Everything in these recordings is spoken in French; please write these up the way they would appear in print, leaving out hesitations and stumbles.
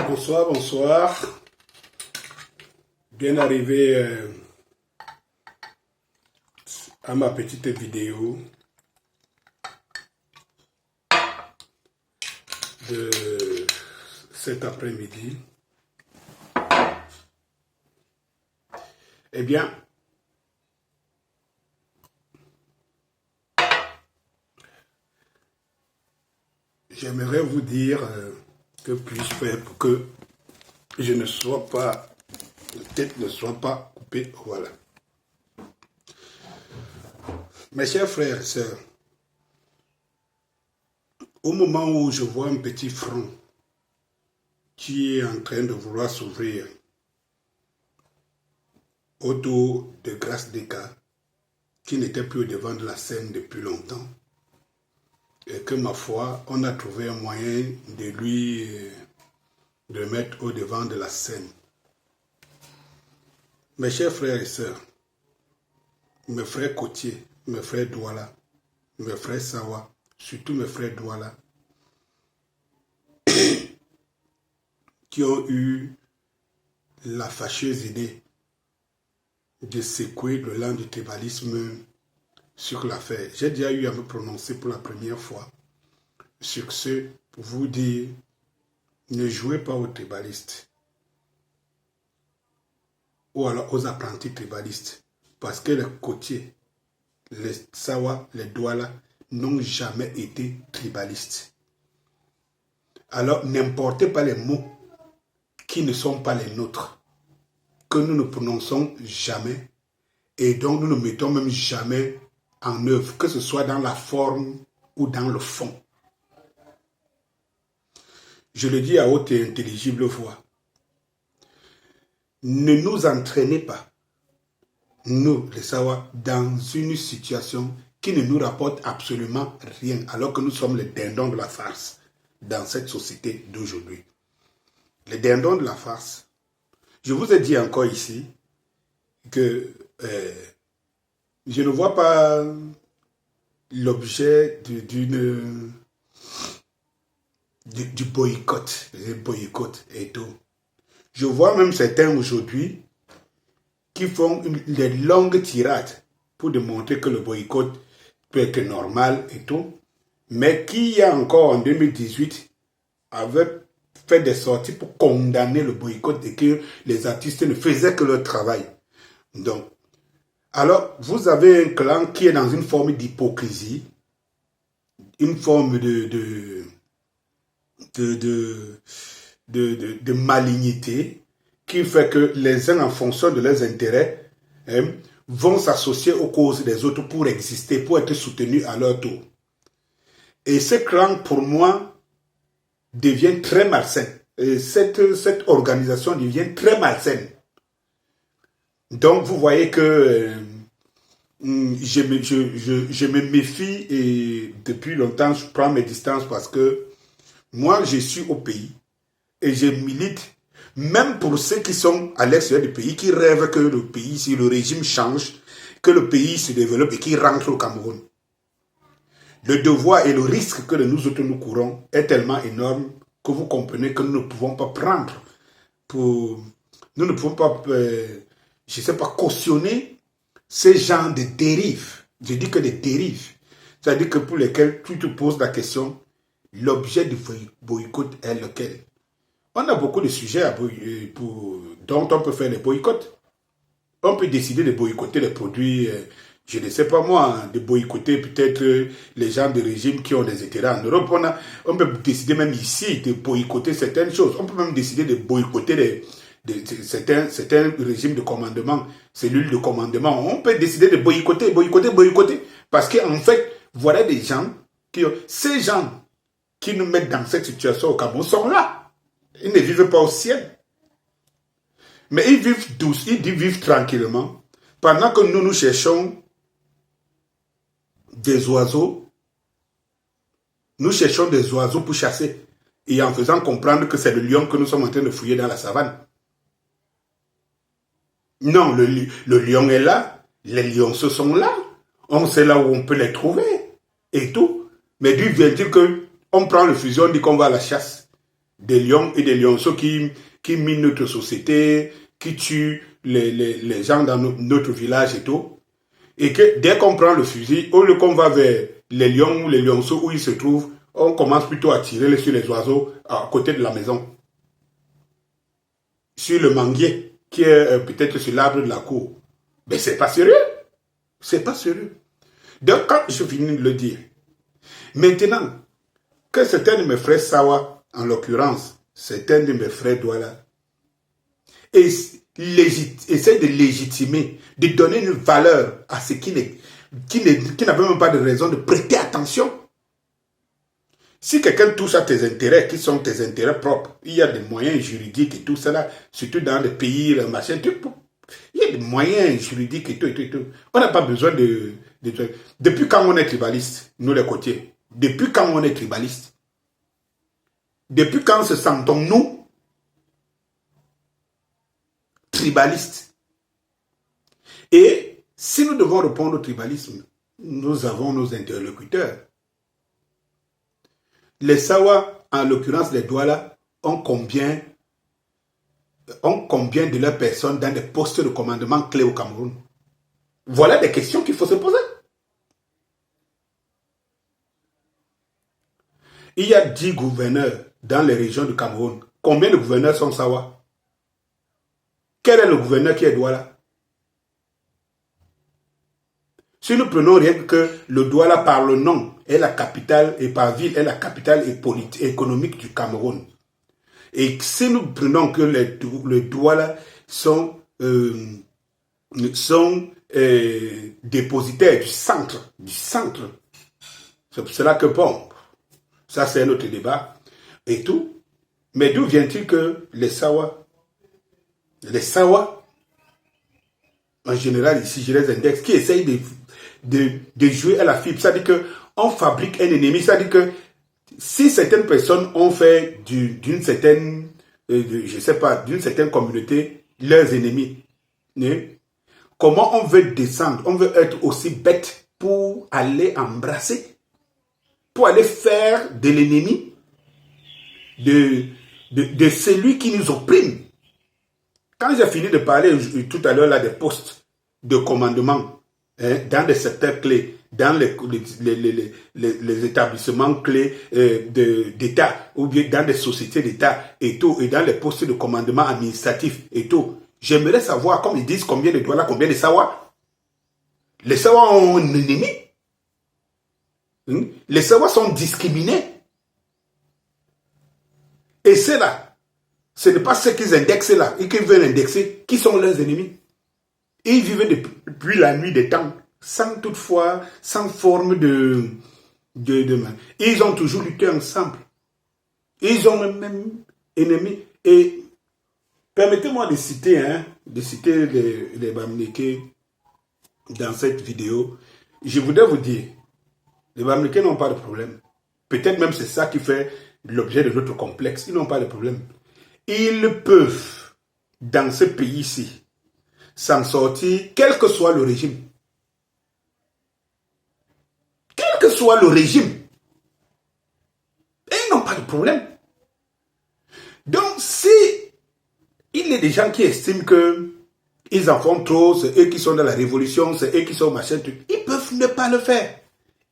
Bonsoir, bonsoir. Bien arrivé à ma petite vidéo de cet après-midi. Eh bien, j'aimerais vous dire que puis-je faire pour que je ne sois pas, la tête ne soit pas coupée. Voilà. Mes chers frères et sœurs, au moment où je vois un petit front qui est en train de vouloir s'ouvrir autour de Grâce Descartes, qui n'était plus au devant de la scène depuis longtemps, et que ma foi, on a trouvé un moyen de lui de mettre au devant de la scène. Mes chers frères et sœurs, mes frères Côtier, mes frères Douala, mes frères Sawa, surtout mes frères Douala, qui ont eu la fâcheuse idée de secouer le lent du tribalisme sur l'affaire. J'ai déjà eu à me prononcer pour la première fois sur ce, pour vous dire, ne jouez pas aux tribalistes ou alors aux apprentis tribalistes, parce que les Côtiers, les Sawa, les Douala n'ont jamais été tribalistes. Alors n'importez pas les mots qui ne sont pas les nôtres, que nous ne prononçons jamais et dont nous ne mettons même jamais en œuvre, que ce soit dans la forme ou dans le fond. Je le dis à haute et intelligible voix. Ne nous entraînez pas, nous les Sawa, dans une situation qui ne nous rapporte absolument rien, alors que nous sommes les dindons de la farce dans cette société d'aujourd'hui. Les dindons de la farce. Je vous ai dit encore ici que je ne vois pas l'objet du boycott et tout. Je vois même certains aujourd'hui qui font des longues tirades pour démontrer que le boycott peut être normal et tout, mais qui, il y a encore en 2018, avait fait des sorties pour condamner le boycott et que les artistes ne faisaient que leur travail. Donc, alors, vous avez un clan qui est dans une forme d'hypocrisie, une forme de malignité, qui fait que les uns, en fonction de leurs intérêts, vont s'associer aux causes des autres pour exister, pour être soutenus à leur tour. Et ce clan, pour moi, devient très malsain. Et cette organisation devient très malsaine. Donc, vous voyez que je me méfie et depuis longtemps, je prends mes distances parce que moi, je suis au pays et je milite, même pour ceux qui sont à l'extérieur du pays, qui rêvent que le pays, si le régime change, que le pays se développe et qu'il rentre au Cameroun. Le devoir et le risque que nous autres nous courons est tellement énorme que vous comprenez que nous ne pouvons pas prendre pour... Nous ne pouvons pas, je ne sais pas, cautionner ces genres de dérives. Je dis que des dérives. C'est-à-dire que pour lesquels tu te poses la question, l'objet du boycott est lequel? On a beaucoup de sujets dont on peut faire les boycotts. On peut décider de boycotter les produits, je ne sais pas moi, de boycotter peut-être les gens de régime qui ont des intérêts en Europe. On peut décider même ici de boycotter certaines choses. On peut même décider de boycotter certains régimes de commandement, cellules de commandement. On peut décider de boycotter. Parce qu'en fait, voilà des gens ces gens qui nous mettent dans cette situation au Cameroun sont là. Ils ne vivent pas au ciel. Mais ils vivent douce, ils vivent tranquillement. Pendant que nous cherchons des oiseaux, pour chasser. Et en faisant comprendre que c'est le lion que nous sommes en train de fouiller dans la savane. Non, le lion est là. Les lionceaux sont là. On sait là où on peut les trouver. Et tout. Mais d'où vient-il qu'on prend le fusil, on dit qu'on va à la chasse. des lions et des lionceaux qui minent notre société, qui tuent les gens dans notre village et tout. Et que dès qu'on prend le fusil, au lieu qu'on va vers les lions ou les lionceaux où ils se trouvent, on commence plutôt à tirer sur les oiseaux à côté de la maison. Sur le manguier, qui est peut-être sur l'arbre de la cour. Mais c'est pas sérieux. C'est pas sérieux. Donc, quand je finis de le dire, maintenant, que certains de mes frères Sawa, en l'occurrence, certains de mes frères Douala, essayent de légitimer, de donner une valeur à ce qui n'avait même pas de raison de prêter attention. Si quelqu'un touche à tes intérêts, qui sont tes intérêts propres, il y a des moyens juridiques et tout cela, surtout dans les pays, le machin, il y a des moyens juridiques et tout. On n'a pas besoin de... Depuis quand on est tribaliste, nous les côtiers, depuis quand on est tribaliste, depuis quand se sentons-nous tribalistes? Et si nous devons répondre au tribalisme, nous avons nos interlocuteurs. Les Sawa, en l'occurrence les Douala, ont combien de leurs personnes dans des postes de commandement clés au Cameroun? Voilà des questions qu'il faut se poser. Il y a 10 gouverneurs dans les régions du Cameroun. Combien de gouverneurs sont Sawa? Quel est le gouverneur qui est Douala? Si nous prenons rien que le Douala par le nom est la capitale et par ville est la capitale économique du Cameroun. Et si nous prenons que les Douala sont dépositaires du centre. C'est pour cela que bon, ça c'est un autre débat et tout. Mais d'où vient-il que les Sawa, en général ici je les indexe, qui essayent de jouer à la fibre, c'est-à-dire qu'on fabrique un ennemi, c'est-à-dire que si certaines personnes ont fait d'une certaine, je sais pas, d'une certaine communauté leurs ennemis, comment on veut descendre, on veut être aussi bête pour aller embrasser, pour aller faire de l'ennemi, de celui qui nous opprime. Quand j'ai fini de parler tout à l'heure là des postes de commandement dans des secteurs clés, dans les établissements clés d'État ou bien dans des sociétés d'État et tout, et dans les postes de commandement administratif et tout, j'aimerais savoir, comme ils disent, combien de Douala, combien de Sawa. Les Sawa ont un ennemi. Les Sawa sont discriminés. Et c'est là, ce n'est pas ce qu'ils indexent là, et qu'ils veulent indexer, qui sont leurs ennemis. Ils vivent depuis la nuit des temps, sans toutefois, sans forme de ils ont toujours lutté ensemble. Ils ont le même ennemi. Et permettez-moi de citer les Bamileke dans cette vidéo. Je voudrais vous dire, les Bamileke n'ont pas de problème. Peut-être même c'est ça qui fait l'objet de notre complexe. Ils n'ont pas de problème. Ils peuvent, dans ce pays-ci, s'en sortir, quel que soit le régime. Quel que soit le régime. Et ils n'ont pas de problème. Donc, si il y a des gens qui estiment que ils en font trop, c'est eux qui sont dans la révolution, c'est eux qui sont machin, truc, ils peuvent ne pas le faire.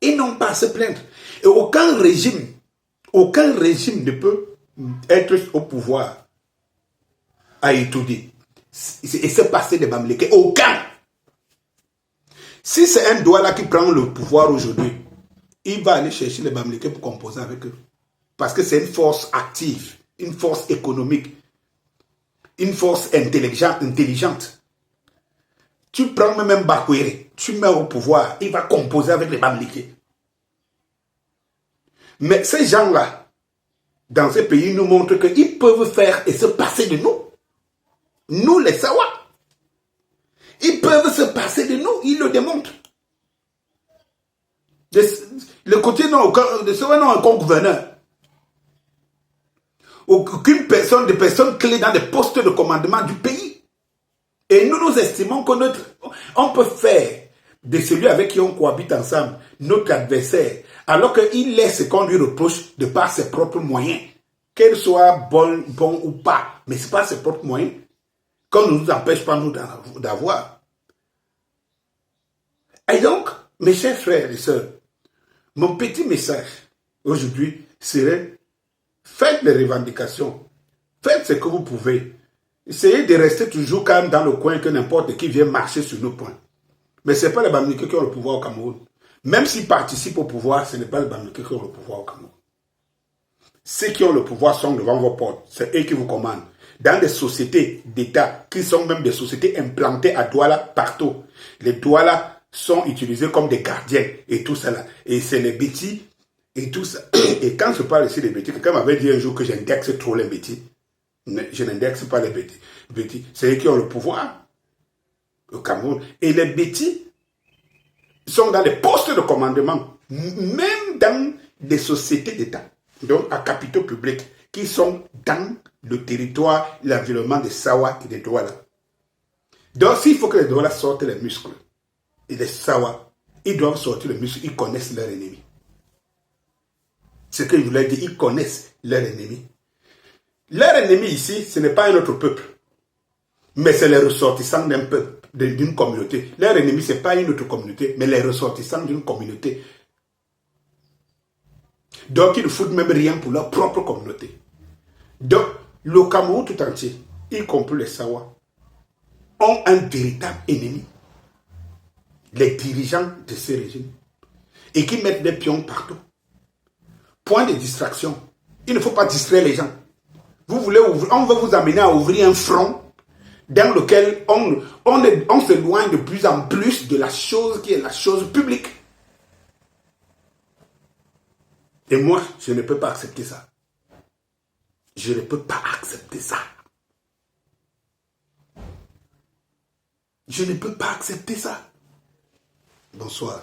Ils n'ont pas à se plaindre. Et aucun régime ne peut être au pouvoir à étudier et se passer des Bamileke. Aucun. Si c'est un Douala qui prend le pouvoir aujourd'hui, il va aller chercher les Bamileke pour composer avec eux. Parce que c'est une force active, une force économique, une force intelligente. Tu prends même Bakwere, tu mets au pouvoir, il va composer avec les Bamileke. Mais ces gens-là, dans ces pays, nous montrent qu'ils peuvent faire et se passer de nous. Nous, les Sawa. Ils peuvent se passer de nous, ils le démontrent. Le côté de Sawa n'a aucun gouverneur. Aucune personne, des personnes clés dans des postes de commandement du pays. Et nous estimons qu'on peut faire de celui avec qui on cohabite ensemble notre adversaire, alors qu'il laisse ce qu'on lui reproche de par ses propres moyens. qu'elle soit bonne ou pas, mais ce n'est pas ses propres moyens, qu'on ne nous empêche pas, nous, d'avoir. Et donc, mes chers frères et sœurs, mon petit message aujourd'hui serait, faites les revendications, faites ce que vous pouvez. Essayez de rester toujours calme dans le coin que n'importe qui vient marcher sur nos points. Mais ce n'est pas les Bamileke qui ont le pouvoir au Cameroun. Même s'ils participent au pouvoir, ce n'est pas les Bamileke qui ont le pouvoir au Cameroun. Ceux qui ont le pouvoir sont devant vos portes. C'est eux qui vous commandent. Dans des sociétés d'État, qui sont même des sociétés implantées à Douala partout. Les Douala sont utilisés comme des gardiens et tout ça là. Et c'est les bêtis et tout ça. Et quand je parle ici des bêtis, quelqu'un m'avait dit un jour que j'indexe trop les bêtis. Je n'indexe pas les bêtis. C'est eux qui ont le pouvoir au Cameroun. Et les bêtis sont dans les postes de commandement, même dans des sociétés d'État, donc à capitaux publics, qui sont dans le territoire, l'environnement de Sawa et de Douala. Donc, s'il faut que les Douala sortent les muscles, et les Sawa, ils doivent sortir les muscles, ils connaissent leur ennemi. Ce que je voulais dire, ils connaissent leur ennemi. Leur ennemi ici, ce n'est pas un autre peuple, mais c'est les ressortissants d'un peuple, d'une communauté. Leur ennemi, ce n'est pas une autre communauté, mais les ressortissants d'une communauté. Donc, ils ne foutent même rien pour leur propre communauté. Donc, le Cameroun tout entier, y compris les Sawa, ont un véritable ennemi. Les dirigeants de ces régimes. Et qui mettent des pions partout. Point de distraction. Il ne faut pas distraire les gens. Vous voulez ouvrir, on veut vous amener à ouvrir un front dans lequel on s'éloigne de plus en plus de la chose qui est la chose publique. Et moi, je ne peux pas accepter ça. Je ne peux pas accepter ça. Je ne peux pas accepter ça. Bonsoir.